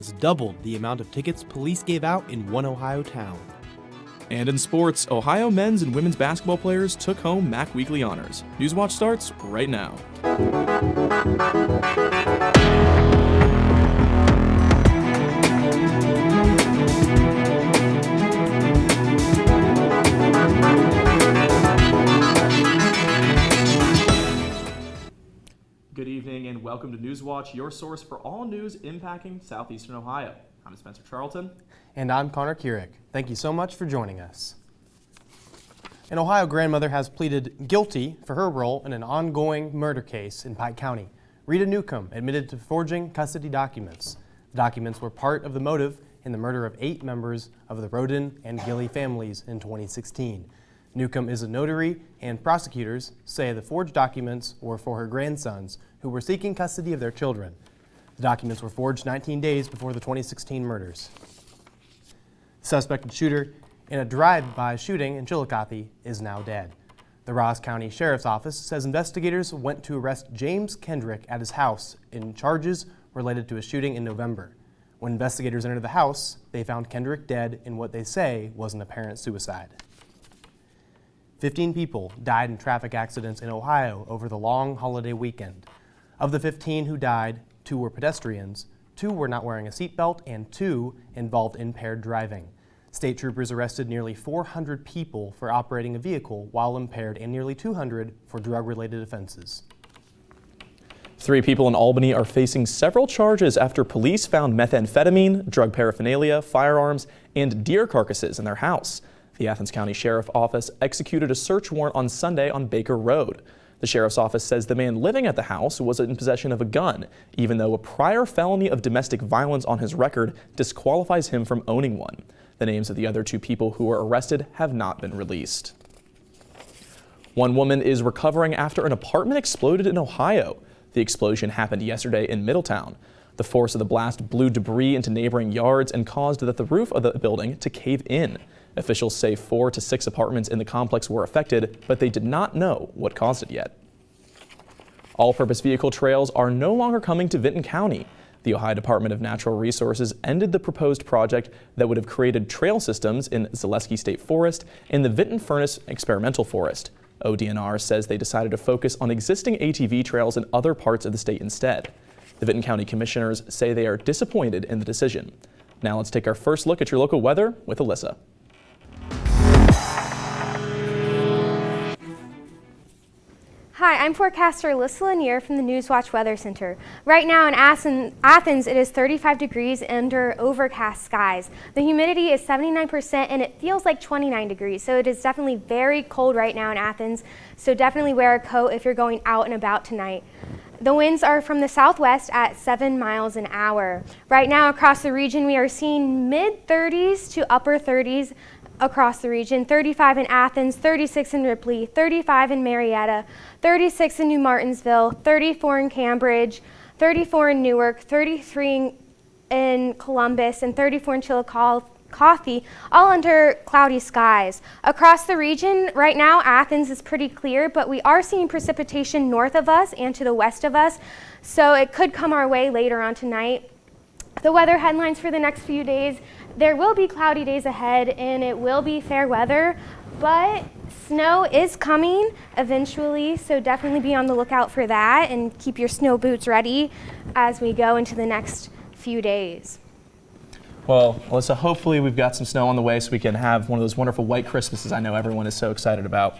has doubled the amount of tickets police gave out in one Ohio town. And in sports, Ohio men's and women's basketball players took home MAC Weekly honors. Newswatch starts right now. Good evening and welcome to Newswatch, your source for all news impacting southeastern Ohio. I'm Spencer Charlton. And I'm Connor Keurig. Thank you so much for joining us. An Ohio grandmother has pleaded guilty for her role in an ongoing murder case in Pike County. Rita Newcomb admitted to forging custody documents. The documents were part of the motive in the murder of 8 members of the Roden and Gilly families in 2016. Newcomb is a notary, and prosecutors say the forged documents were for her grandsons, who were seeking custody of their children. The documents were forged 19 days before the 2016 murders. The suspected shooter in a drive-by shooting in Chillicothe is now dead. The Ross County Sheriff's Office says investigators went to arrest James Kendrick at his house in charges related to a shooting in November. When investigators entered the house, they found Kendrick dead in what they say was an apparent suicide. 15 people died in traffic accidents in Ohio over the long holiday weekend. Of the 15 who died, 2 were pedestrians, 2 were not wearing a seatbelt, and 2 involved impaired driving. State troopers arrested nearly 400 people for operating a vehicle while impaired and nearly 200 for drug-related offenses. 3 people in Albany are facing several charges after police found methamphetamine, drug paraphernalia, firearms, and deer carcasses in their house. The Athens County Sheriff's Office executed a search warrant on Sunday on Baker Road. The Sheriff's Office says the man living at the house was in possession of a gun, even though a prior felony of domestic violence on his record disqualifies him from owning one. The names of the other 2 people who were arrested have not been released. One woman is recovering after an apartment exploded in Ohio. The explosion happened yesterday in Middletown. The force of the blast blew debris into neighboring yards and caused the roof of the building to cave in. Officials say 4 to 6 apartments in the complex were affected, but they did not know what caused it yet. All-purpose vehicle trails are no longer coming to Vinton County. The Ohio Department of Natural Resources ended the proposed project that would have created trail systems in Zaleski State Forest and the Vinton Furnace Experimental Forest. ODNR says they decided to focus on existing ATV trails in other parts of the state instead. The Vinton County Commissioners say they are disappointed in the decision. Now let's take our first look at your local weather with Alyssa. Hi, I'm forecaster Alyssa Lanier from the Newswatch Weather Center. Right now in Athens, it is 35 degrees under overcast skies. The humidity is 79% and it feels like 29 degrees, so it is definitely very cold right now in Athens, so definitely wear a coat if you're going out and about tonight. The winds are from the southwest at 7 miles an hour. Right now across the region, we are seeing mid-30s to upper 30s across the region. 35 in Athens, 36 in Ripley, 35 in Marietta, 36 in New Martinsville, 34 in Cambridge, 34 in Newark, 33 in Columbus, and 34 in Chillicothe, all under cloudy skies. Across the region, right now, Athens is pretty clear, but we are seeing precipitation north of us and to the west of us, so it could come our way later on tonight. The weather headlines for the next few days: there will be cloudy days ahead and it will be fair weather, but snow is coming eventually, so definitely be on the lookout for that and keep your snow boots ready as we go into the next few days. Well, Alyssa, hopefully we've got some snow on the way so we can have one of those wonderful white Christmases I know everyone is so excited about.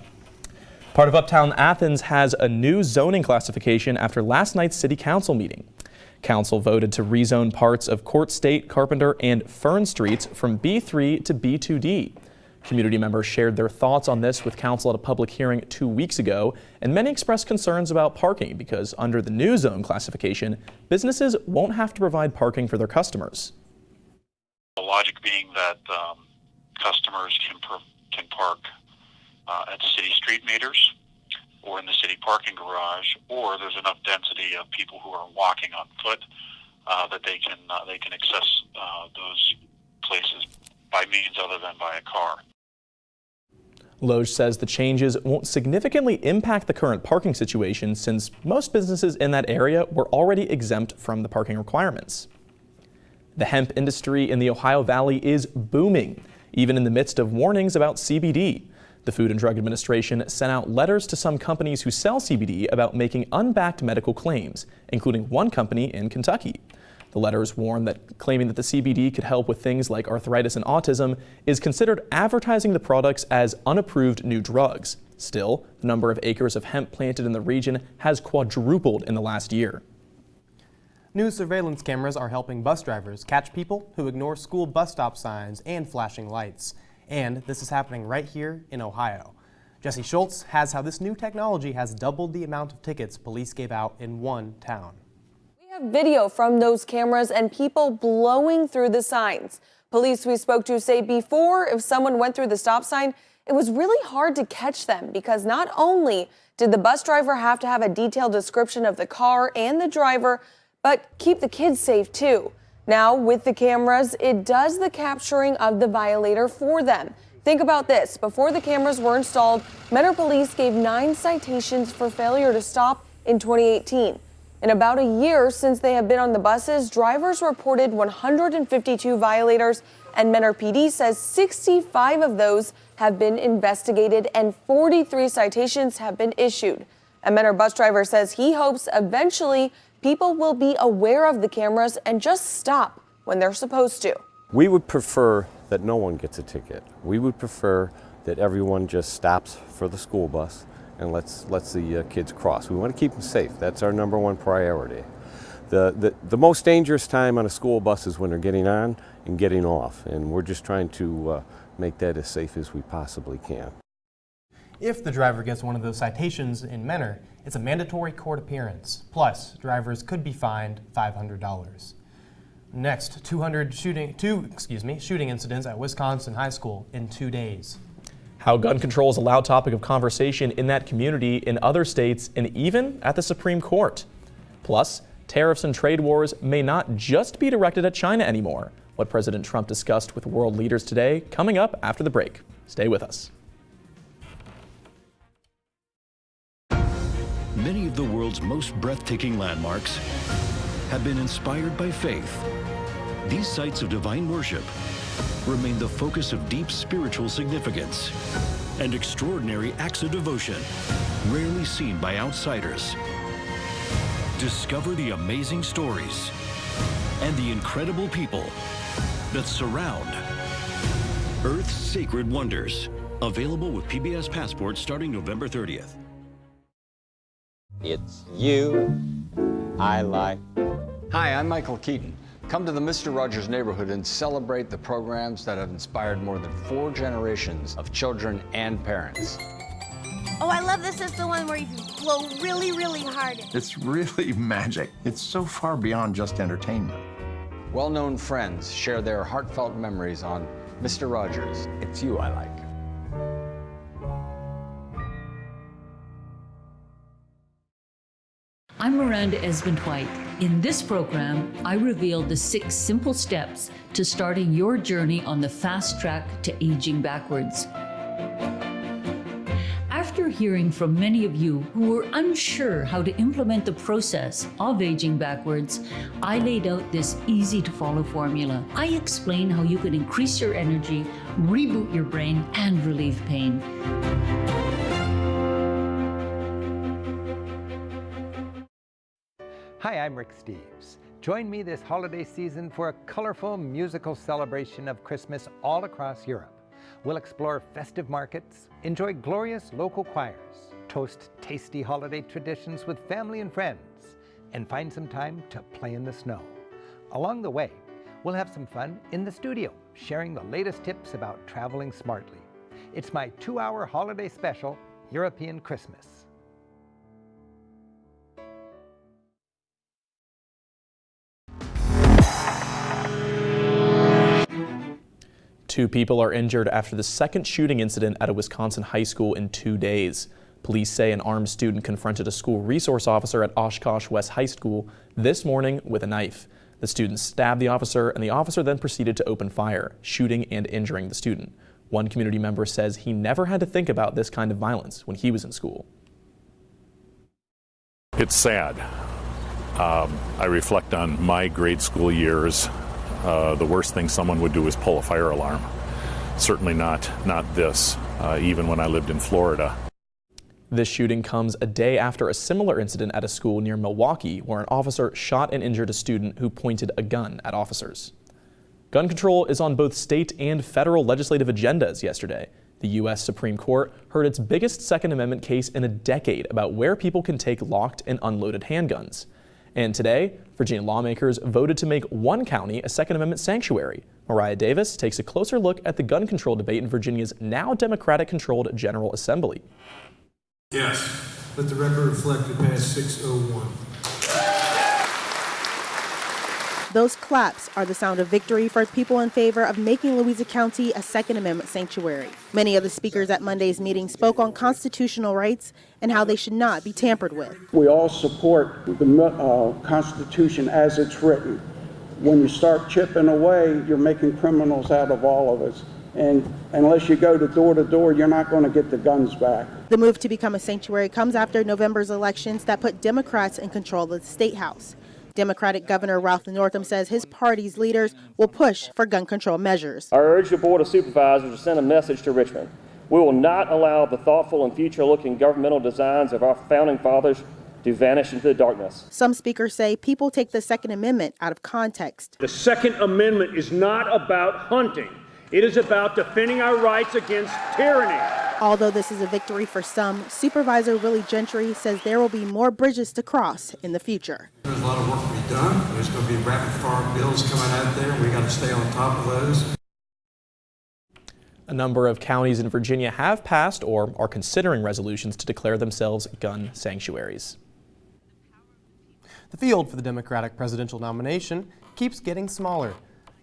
Part of Uptown Athens has a new zoning classification after last night's City Council meeting. Council voted to rezone parts of Court State, Carpenter, and Fern Streets from B3 to B2D. Community members shared their thoughts on this with Council at a public hearing 2 weeks ago, and many expressed concerns about parking because under the new zone classification, businesses won't have to provide parking for their customers. The logic being that customers can park at city street meters or in the city parking garage, or there's enough density of people who are walking on foot that they can access those places by means other than by a car. Loge says the changes won't significantly impact the current parking situation since most businesses in that area were already exempt from the parking requirements. The hemp industry in the Ohio Valley is booming, even in the midst of warnings about CBD. The Food and Drug Administration sent out letters to some companies who sell CBD about making unbacked medical claims, including one company in Kentucky. The letters warn that claiming that the CBD could help with things like arthritis and autism is considered advertising the products as unapproved new drugs. Still, the number of acres of hemp planted in the region has quadrupled in the last year. New surveillance cameras are helping bus drivers catch people who ignore school bus stop signs and flashing lights. And this is happening right here in Ohio. Jesse Schultz has how this new technology has doubled the amount of tickets police gave out in one town. We have video from those cameras and people blowing through the signs. Police we spoke to say before, if someone went through the stop sign, it was really hard to catch them because not only did the bus driver have to have a detailed description of the car and the driver, but keep the kids safe too. Now, with the cameras, it does the capturing of the violator for them. Think about this. Before the cameras were installed, Mentor Police gave 9 citations for failure to stop in 2018. In about a year since they have been on the buses, drivers reported 152 violators, and Mentor PD says 65 of those have been investigated and 43 citations have been issued. A Mentor bus driver says he hopes eventually people will be aware of the cameras and just stop when they're supposed to. We would prefer that no one gets a ticket. We would prefer that everyone just stops for the school bus and lets the kids cross. We want to keep them safe. That's our number one priority. The most dangerous time on a school bus is when they're getting on and getting off, and we're just trying to make that as safe as we possibly can. If the driver gets one of those citations in Mentor, it's a mandatory court appearance. Plus, drivers could be fined $500. Next, 200 shooting incidents at Wisconsin high school in 2 days. How gun control is a loud topic of conversation in that community, in other states, and even at the Supreme Court. Plus, tariffs and trade wars may not just be directed at China anymore. What President Trump discussed with world leaders today, coming up after the break. Stay with us. Many of the world's most breathtaking landmarks have been inspired by faith. These sites of divine worship remain the focus of deep spiritual significance and extraordinary acts of devotion, rarely seen by outsiders. Discover the amazing stories and the incredible people that surround Earth's Sacred Wonders. Available with PBS Passport starting November 30th. It's you I like. Hi, I'm Michael Keaton. Come to the Mr. Rogers neighborhood and celebrate the programs that have inspired more than 4 generations of children and parents. Oh, I love this. It's the one where you blow really, really hard. It's really magic. It's so far beyond just entertainment. Well-known friends share their heartfelt memories on Mr. Rogers, It's You I Like. I'm Miranda Esmond-White. In this program, I reveal the 6 simple steps to starting your journey on the fast track to aging backwards. After hearing from many of you who were unsure how to implement the process of aging backwards, I laid out this easy-to-follow formula. I explain how you can increase your energy, reboot your brain, and relieve pain. Hi, I'm Rick Steves. Join me this holiday season for a colorful musical celebration of Christmas all across Europe. We'll explore festive markets, enjoy glorious local choirs, toast tasty holiday traditions with family and friends, and find some time to play in the snow. Along the way, we'll have some fun in the studio, sharing the latest tips about traveling smartly. It's my 2-hour holiday special, European Christmas. 2 people are injured after the second shooting incident at a Wisconsin high school in 2 days. Police say an armed student confronted a school resource officer at Oshkosh West High School this morning with a knife. The student stabbed the officer, and the officer then proceeded to open fire, shooting and injuring the student. One community member says he never had to think about this kind of violence when he was in school. It's sad. I reflect on my grade school years the worst thing someone would do is pull a fire alarm. Certainly not this, even when I lived in Florida. This shooting comes a day after a similar incident at a school near Milwaukee where an officer shot and injured a student who pointed a gun at officers. Gun control is on both state and federal legislative agendas yesterday. The U.S. Supreme Court heard its biggest Second Amendment case in a decade about where people can take locked and unloaded handguns. And today, Virginia lawmakers voted to make one county a Second Amendment sanctuary. Mariah Davis takes a closer look at the gun control debate in Virginia's now Democratic-controlled General Assembly. Yes. Let the record reflect it passed 601. Those claps are the sound of victory for people in favor of making Louisa County a Second Amendment sanctuary. Many of the speakers at Monday's meeting spoke on constitutional rights and how they should not be tampered with. We all support the Constitution as it's written. When you start chipping away, you're making criminals out of all of us. And unless you go to door, you're not going to get the guns back. The move to become a sanctuary comes after November's elections that put Democrats in control of the State House. Democratic Governor Ralph Northam says his party's leaders will push for gun control measures. I urge the Board of Supervisors to send a message to Richmond. We will not allow the thoughtful and future-looking governmental designs of our founding fathers to vanish into the darkness. Some speakers say people take the Second Amendment out of context. The Second Amendment is not about hunting. It is about defending our rights against tyranny. Although this is a victory for some, Supervisor Willie Gentry says there will be more bridges to cross in the future. There's a lot of work to be done. There's going to be rapid fire bills coming out there. We got to stay on top of those. A number of counties in Virginia have passed or are considering resolutions to declare themselves gun sanctuaries. The field for the Democratic presidential nomination keeps getting smaller.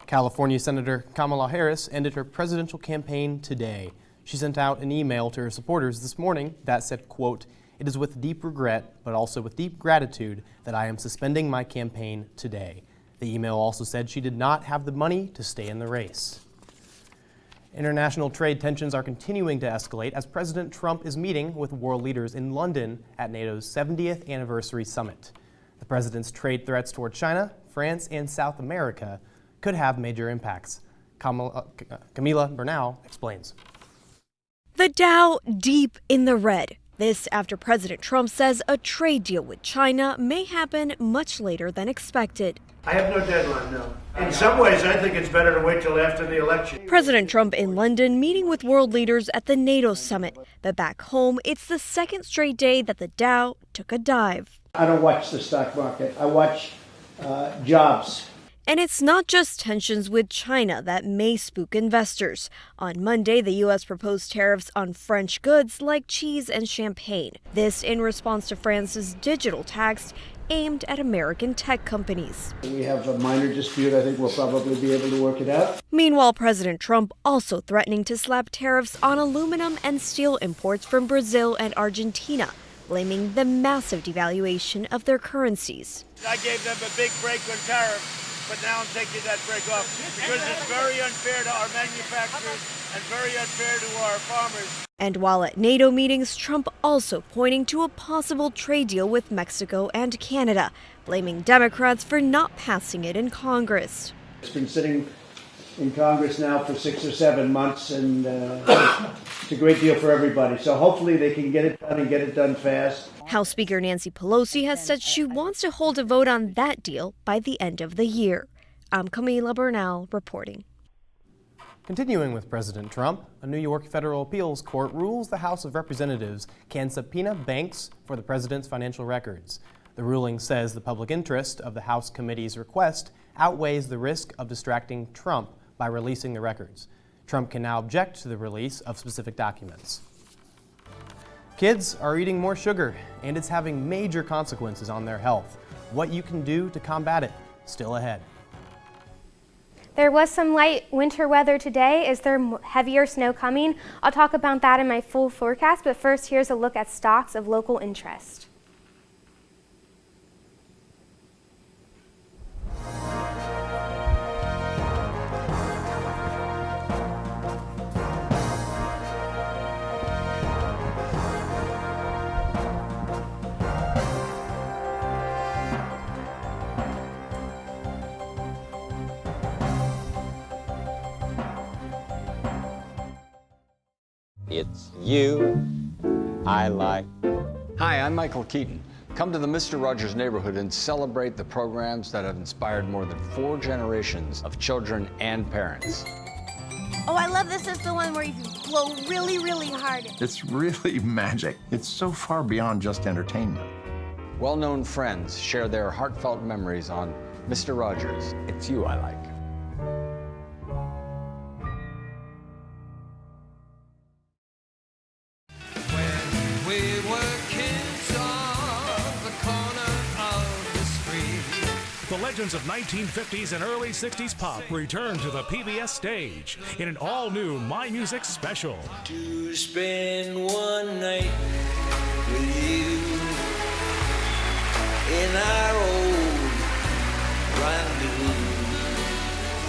California Senator Kamala Harris ended her presidential campaign today. She sent out an email to her supporters this morning that said, quote, "It is with deep regret, but also with deep gratitude that I am suspending my campaign today." The email also said she did not have the money to stay in the race. International trade tensions are continuing to escalate as President Trump is meeting with world leaders in London at NATO's 70th anniversary summit. The president's trade threats toward China, France, and South America could have major impacts. Camila Bernal explains. The Dow deep in the red. This after President Trump says a trade deal with China may happen much later than expected. I have no deadline, no. In some ways, I think it's better to wait till after the election. President Trump in London meeting with world leaders at the NATO summit. But back home, it's the second straight day that the Dow took a dive. I don't watch the stock market. I watch jobs. And it's not just tensions with China that may spook investors. On Monday, the U.S. proposed tariffs on French goods like cheese and champagne. This in response to France's digital tax aimed at American tech companies. We have a minor dispute. I think we'll probably be able to work it out. Meanwhile, President Trump also threatening to slap tariffs on aluminum and steel imports from Brazil and Argentina, blaming the massive devaluation of their currencies. I gave them a big break on tariffs. But now I'm taking that break off because it's very unfair to our manufacturers and very unfair to our farmers. And while at NATO meetings, Trump also pointing to a possible trade deal with Mexico and Canada, blaming Democrats for not passing it in Congress. It's been sitting in Congress now for 6 or 7 months, and it's a great deal for everybody. So hopefully they can get it done and get it done fast. House Speaker Nancy Pelosi has said she wants to hold a vote on that deal by the end of the year. I'm Camila Bernal reporting. Continuing with President Trump, a New York federal appeals court rules the House of Representatives can subpoena banks for the president's financial records. The ruling says the public interest of the House committee's request outweighs the risk of distracting Trump by releasing the records. Trump can now object to the release of specific documents. Kids are eating more sugar, and it's having major consequences on their health. What you can do to combat it, still ahead. There was some light winter weather today. Is there heavier snow coming? I'll talk about that in my full forecast, but first here's a look at stocks of local interest. It's you I like. Hi, I'm Michael Keaton. Come to the Mr. Rogers neighborhood and celebrate the programs that have inspired more than 4 generations of children and parents. Oh, I love this is the one where you blow really, really hard. It's really magic. It's so far beyond just entertainment. Well-known friends share their heartfelt memories on Mr. Rogers, It's You I Like. The legends of 1950s and early 60s pop return to the PBS stage in an all-new My Music special. To spend one night with you in our old rendezvous.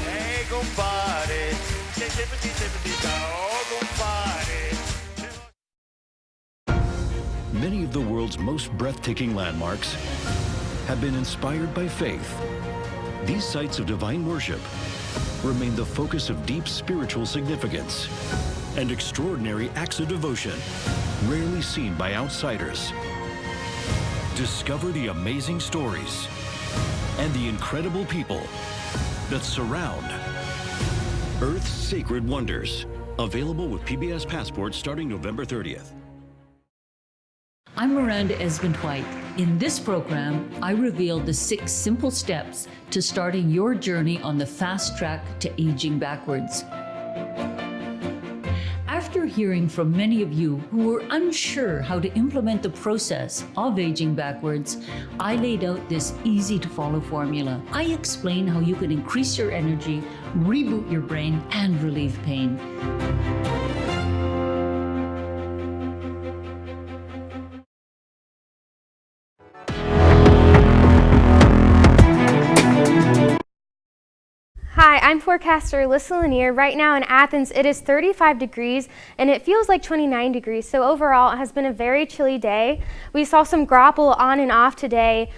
Hey, go party. Go party. Many of the world's most breathtaking landmarks have been inspired by faith. These sites of divine worship remain the focus of deep spiritual significance and extraordinary acts of devotion rarely seen by outsiders. Discover the amazing stories and the incredible people that surround Earth's sacred wonders. Available with PBS Passport starting November 30th. I'm Miranda Esmond-White. In this program, I reveal the 6 simple steps to starting your journey on the fast track to aging backwards. After hearing from many of you who were unsure how to implement the process of aging backwards, I laid out this easy-to-follow formula. I explain how you can increase your energy, reboot your brain, and relieve pain. Hi, I'm forecaster Alyssa Lanier. Right now in Athens, it is 35 degrees and it feels like 29 degrees. So overall, it has been a very chilly day. We saw some grapple on and off today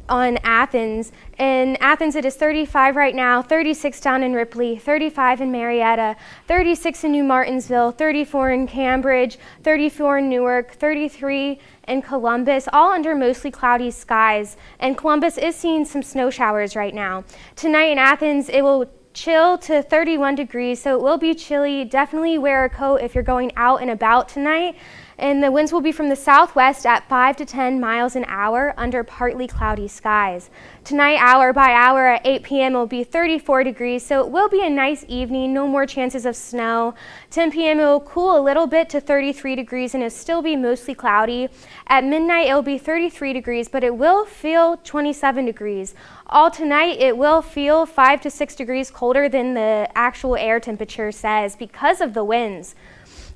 on Athens. In Athens, it is 35 right now, 36 down in Ripley, 35 in Marietta, 36 in New Martinsville, 34 in Cambridge, 34 in Newark, 33 in Columbus, all under mostly cloudy skies. And Columbus is seeing some snow showers right now. Tonight in Athens, it will chill to 31 degrees, so it will be chilly. Definitely wear a coat if you're going out and about tonight. And the winds will be from the southwest at 5 to 10 miles an hour under partly cloudy skies. Tonight, hour by hour at 8 p.m. it will be 34 degrees, so it will be a nice evening, no more chances of snow. 10 p.m. it will cool a little bit to 33 degrees and it'll still be mostly cloudy. At midnight, it will be 33 degrees, but it will feel 27 degrees. All tonight, it will feel 5 to 6 degrees colder than the actual air temperature says because of the winds.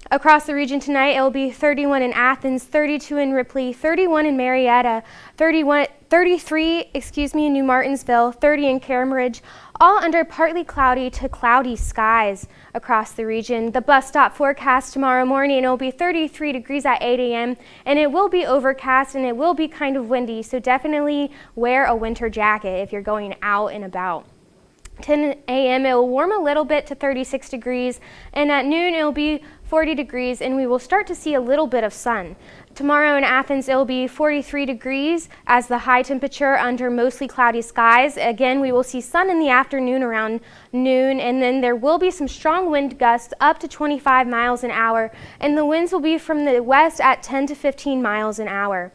Across the region tonight, it will be 31 in Athens, 32 in Ripley, 31 in Marietta, 33 in New Martinsville, 30 in Cambridge, all under partly cloudy to cloudy skies across the region. The bus stop forecast tomorrow morning, it will be 33 degrees at 8 a.m. and it will be overcast and it will be kind of windy, so definitely wear a winter jacket if you're going out and about. 10 a.m. it will warm a little bit to 36 degrees, and at noon it will be 40 degrees, and we will start to see a little bit of sun. Tomorrow in Athens, it will be 43 degrees as the high temperature under mostly cloudy skies. Again, we will see sun in the afternoon around noon, and then there will be some strong wind gusts up to 25 miles an hour, and the winds will be from the west at 10 to 15 miles an hour.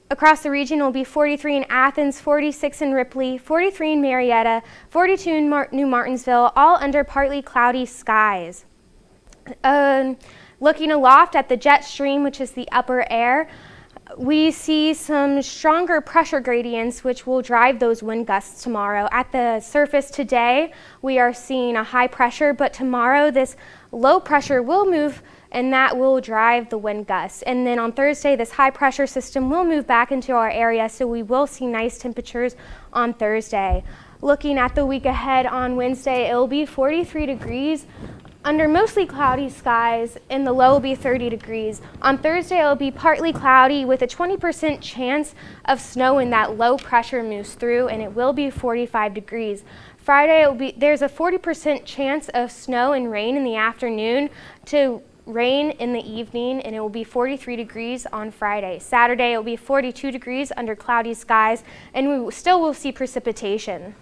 Across the region, it will be 43 in Athens, 46 in Ripley, 43 in Marietta, 42 in New Martinsville, all under partly cloudy skies. Looking aloft at the jet stream, which is the upper air, we see some stronger pressure gradients which will drive those wind gusts tomorrow. At the surface today, we are seeing a high pressure, but tomorrow this low pressure will move and that will drive the wind gusts. And then on Thursday, this high pressure system will move back into our area, so we will see nice temperatures on Thursday. Looking at the week ahead on Wednesday, it will be 43 degrees under mostly cloudy skies, and the low will be 30 degrees. On Thursday, it will be partly cloudy with a 20% chance of snow when that low pressure moves through, and it will be 45 degrees. Friday, there's a 40% chance of snow and rain in the afternoon to rain in the evening, and it will be 43 degrees on Friday. Saturday, it will be 42 degrees under cloudy skies, and we still will see precipitation.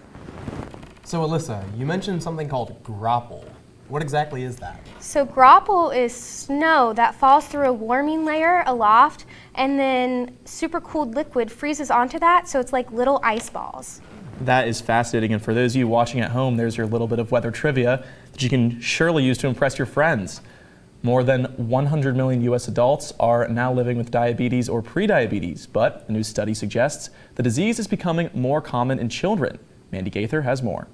So Alyssa, you mentioned something called grapple. What exactly is that? So grapple is snow that falls through a warming layer aloft, and then super cooled liquid freezes onto that, so it's like little ice balls. That is fascinating, and for those of you watching at home, there's your little bit of weather trivia that you can surely use to impress your friends. More than 100 million U.S. adults are now living with diabetes or prediabetes, but a new study suggests the disease is becoming more common in children. Mandy Gaither has more.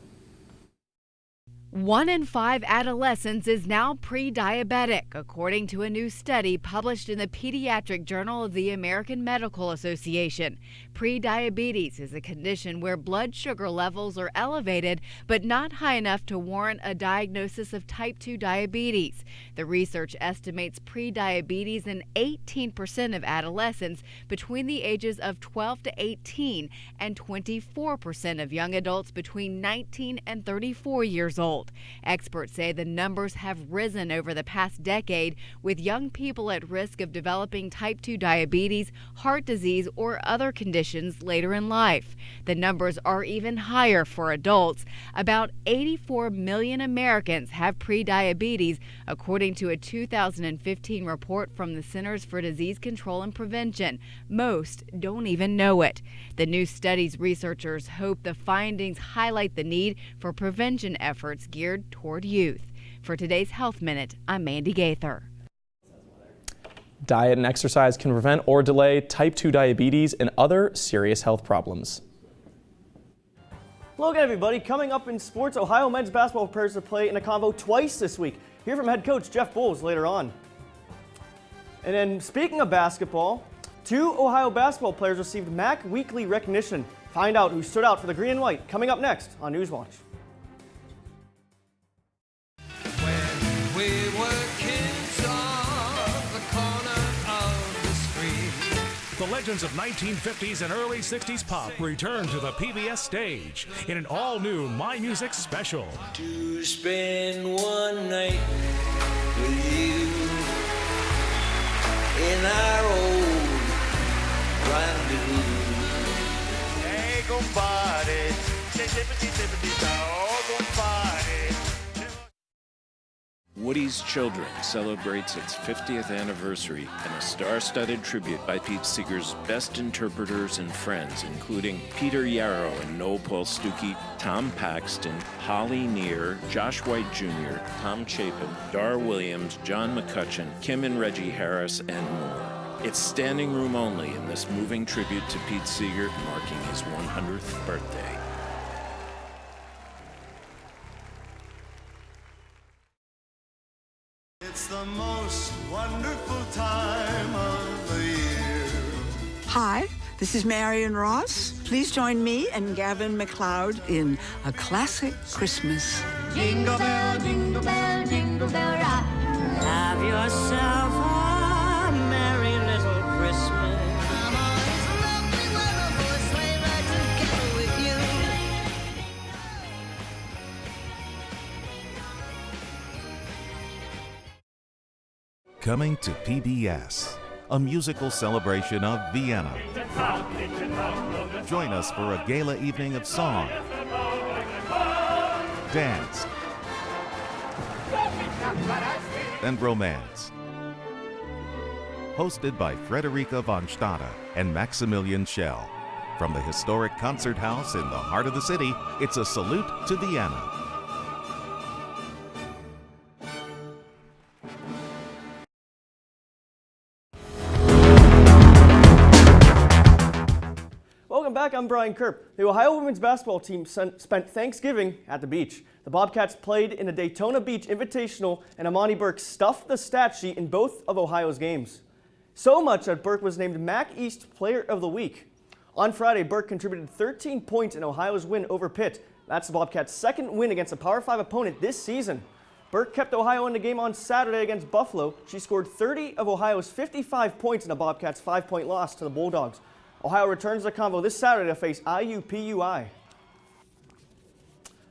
1 in 5 adolescents is now pre-diabetic, according to a new study published in the Pediatric Journal of the American Medical Association. Prediabetes is a condition where blood sugar levels are elevated, but not high enough to warrant a diagnosis of type 2 diabetes. The research estimates prediabetes in 18% of adolescents between the ages of 12 to 18 and 24% of young adults between 19 and 34 years old. Experts say the numbers have risen over the past decade, with young people at risk of developing type 2 diabetes, heart disease, or other conditions later in life. The numbers are even higher for adults. About 84 million Americans have prediabetes, according to a 2015 report from the Centers for Disease Control and Prevention. Most don't even know it. The new study's researchers hope the findings highlight the need for prevention efforts geared toward youth. For today's Health Minute, I'm Mandy Gaither. Diet and exercise can prevent or delay type 2 diabetes and other serious health problems. Hello again, everybody. Coming up in sports, Ohio men's basketball prepares to play in a convo twice this week. Hear from head coach Jeff Bowles later on. And then speaking of basketball, 2 Ohio basketball players received MAC Weekly recognition. Find out who stood out for the green and white coming up next on Newswatch. We were kids on the corner of the street. The legends of 1950s and early 60s pop return to the PBS stage in an all-new My Music special. To spend one night with you in our old rendezvous. Hey, go party. Go party. Woody's Children celebrates its 50th anniversary in a star-studded tribute by Pete Seeger's best interpreters and friends, including Peter Yarrow and Noel Paul Stuckey, Tom Paxton, Holly Neer, Josh White Jr., Tom Chapin, Dar Williams, John McCutcheon, Kim and Reggie Harris, and more. It's standing room only in this moving tribute to Pete Seeger, marking his 100th birthday. It's the most wonderful time of the year. Hi, this is Marion Ross. Please join me and Gavin MacLeod in A Classic Christmas. Jingle bell, jingle bell, jingle bell rock. Have yourself a merry little Christmas. Mama, it's lovely weather for a sleigh ride together with you. Coming to PBS, a musical celebration of Vienna. Join us for a gala evening of song, dance, and romance. Hosted by Frederica von Stade and Maximilian Schell. From the historic concert house in the heart of the city, it's a salute to Vienna. Welcome back, I'm Brian Kerp. The Ohio women's basketball team spent Thanksgiving at the beach. The Bobcats played in the Daytona Beach Invitational, and Amani Burke stuffed the stat sheet in both of Ohio's games. So much that Burke was named MAC East Player of the Week. On Friday, Burke contributed 13 points in Ohio's win over Pitt. That's the Bobcats' second win against a Power 5 opponent this season. Burke kept Ohio in the game on Saturday against Buffalo. She scored 30 of Ohio's 55 points in the Bobcats' 5-point loss to the Bulldogs. Ohio returns the convo this Saturday to face IUPUI.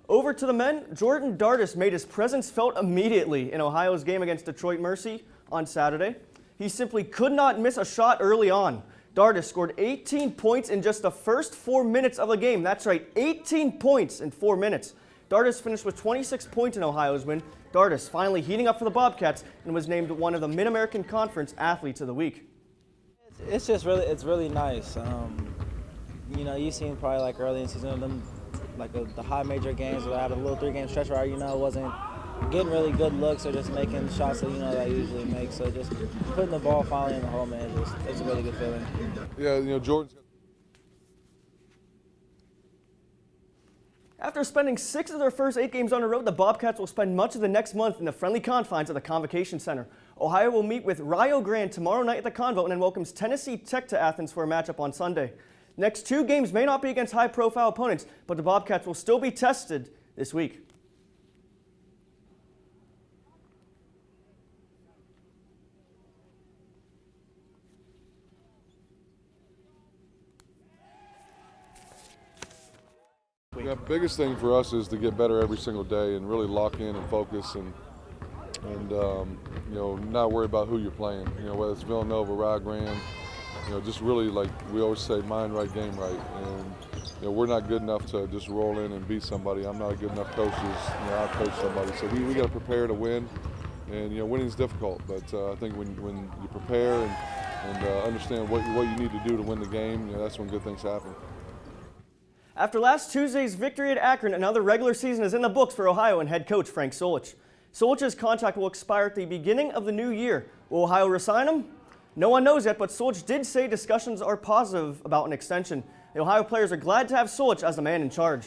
Over to the men, Jordan Dardis made his presence felt immediately in Ohio's game against Detroit Mercy on Saturday. He simply could not miss a shot early on. Dardis scored 18 points in just the first 4 minutes of the game. That's right, 18 points in 4 minutes. Dardis finished with 26 points in Ohio's win. Dardis finally heating up for the Bobcats and was named one of the Mid-American Conference Athletes of the Week. It's just really nice. You know, you've seen probably like early in the season, them like the high major games where I had a little 3-game stretch where, you know, wasn't getting really good looks or just making shots that, you know, that I usually make. So just putting the ball finally in the hole, man, it's a really good feeling. Yeah, you know, Jordan's. After spending 6 of their first 8 games on the road, the Bobcats will spend much of the next month in the friendly confines of the Convocation Center. Ohio will meet with Rio Grande tomorrow night at the Convo and then welcomes Tennessee Tech to Athens for a matchup on Sunday. Next 2 games may not be against high-profile opponents, but the Bobcats will still be tested this week. Yeah, biggest thing for us is to get better every single day and really lock in and focus and you know, not worry about who you're playing. You know, whether it's Villanova, Rio Grande, you know, just really, like we always say, mind right, game right. And you know, we're not good enough to just roll in and beat somebody. I'm not a good enough coach to, you know, out-coach somebody. So we got to prepare to win. And you know, winning is difficult, but I think when you prepare and understand what you need to do to win the game, you know, that's when good things happen. After last Tuesday's victory at Akron, another regular season is in the books for Ohio and head coach Frank Solich. Solich's contract will expire at the beginning of the new year. Will Ohio re-sign him? No one knows yet, but Solich did say discussions are positive about an extension. The Ohio players are glad to have Solich as the man in charge.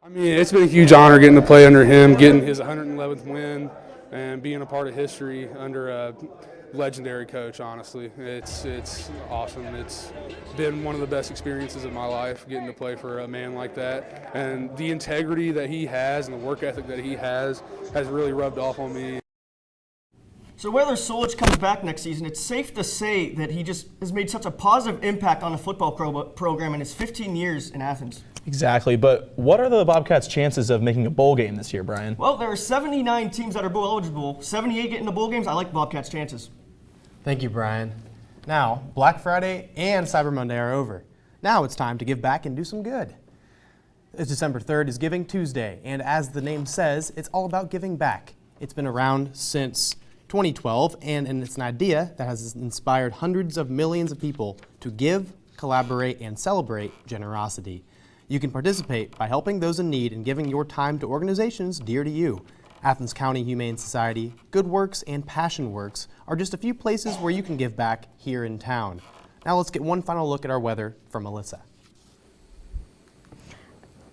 I mean, it's been a huge honor getting to play under him, getting his 111th win, and being a part of history under a legendary coach, honestly. It's awesome. It's been one of the best experiences of my life, getting to play for a man like that. And the integrity that he has and the work ethic that he has really rubbed off on me. So whether Solich comes back next season, it's safe to say that he just has made such a positive impact on the football program in his 15 years in Athens. Exactly, but what are the Bobcats' chances of making a bowl game this year, Brian? Well, there are 79 teams that are bowl eligible. 78 get into bowl games. I like the Bobcats' chances. Thank you, Brian. Now, Black Friday and Cyber Monday are over. Now it's time to give back and do some good. December 3rd is Giving Tuesday, and as the name says, it's all about giving back. It's been around since 2012, and it's an idea that has inspired hundreds of millions of people to give, collaborate, and celebrate generosity. You can participate by helping those in need and giving your time to organizations dear to you. Athens County Humane Society, Good Works, and Passion Works are just a few places where you can give back here in town. Now let's get one final look at our weather from Melissa.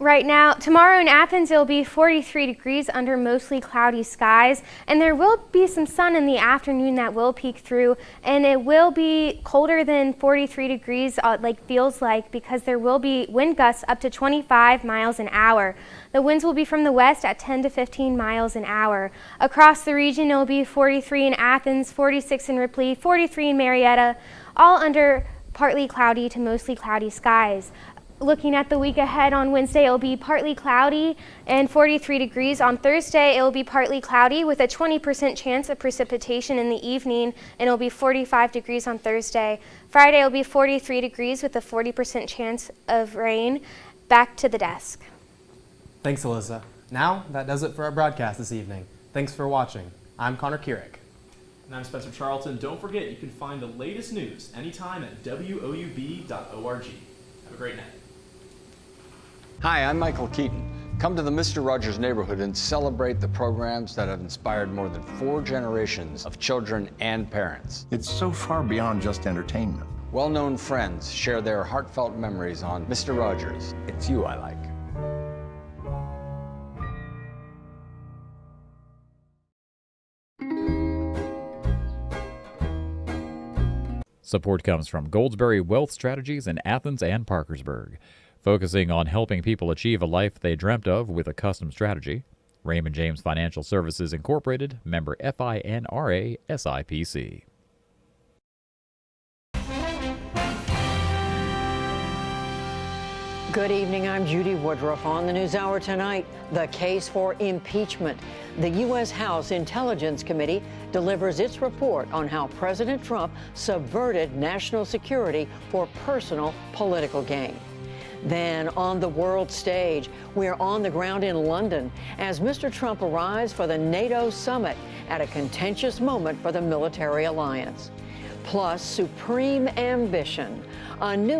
Right now, tomorrow in Athens, it will be 43 degrees under mostly cloudy skies, and there will be some sun in the afternoon that will peek through, and it will be colder than 43 degrees, feels like, because there will be wind gusts up to 25 miles an hour. The winds will be from the west at 10 to 15 miles an hour. Across the region, it will be 43 in Athens, 46 in Ripley, 43 in Marietta, all under partly cloudy to mostly cloudy skies. Looking at the week ahead, on Wednesday, it will be partly cloudy and 43 degrees. On Thursday, it will be partly cloudy with a 20% chance of precipitation in the evening, and it will be 45 degrees on Thursday. Friday, it will be 43 degrees with a 40% chance of rain. Back to the desk. Thanks, Alyssa. Now, that does it for our broadcast this evening. Thanks for watching. I'm Connor Kierick. And I'm Spencer Charlton. Don't forget, you can find the latest news anytime at woub.org. Have a great night. Hi, I'm Michael Keaton. Come to the Mr. Rogers neighborhood and celebrate the programs that have inspired more than 4 generations of children and parents. It's so far beyond just entertainment. Well-known friends share their heartfelt memories on Mr. Rogers. It's you I like. Support comes from Goldsberry Wealth Strategies in Athens and Parkersburg, focusing on helping people achieve a life they dreamt of with a custom strategy. Raymond James Financial Services Incorporated, member FINRA SIPC. Good evening, I'm Judy Woodruff. On the NewsHour tonight, the case for impeachment. The U.S. House Intelligence Committee delivers its report on how President Trump subverted national security for personal political gain. Then on the world stage, we're on the ground in London as Mr. Trump arrives for the NATO summit at a contentious moment for the military alliance. Plus, supreme ambition. A new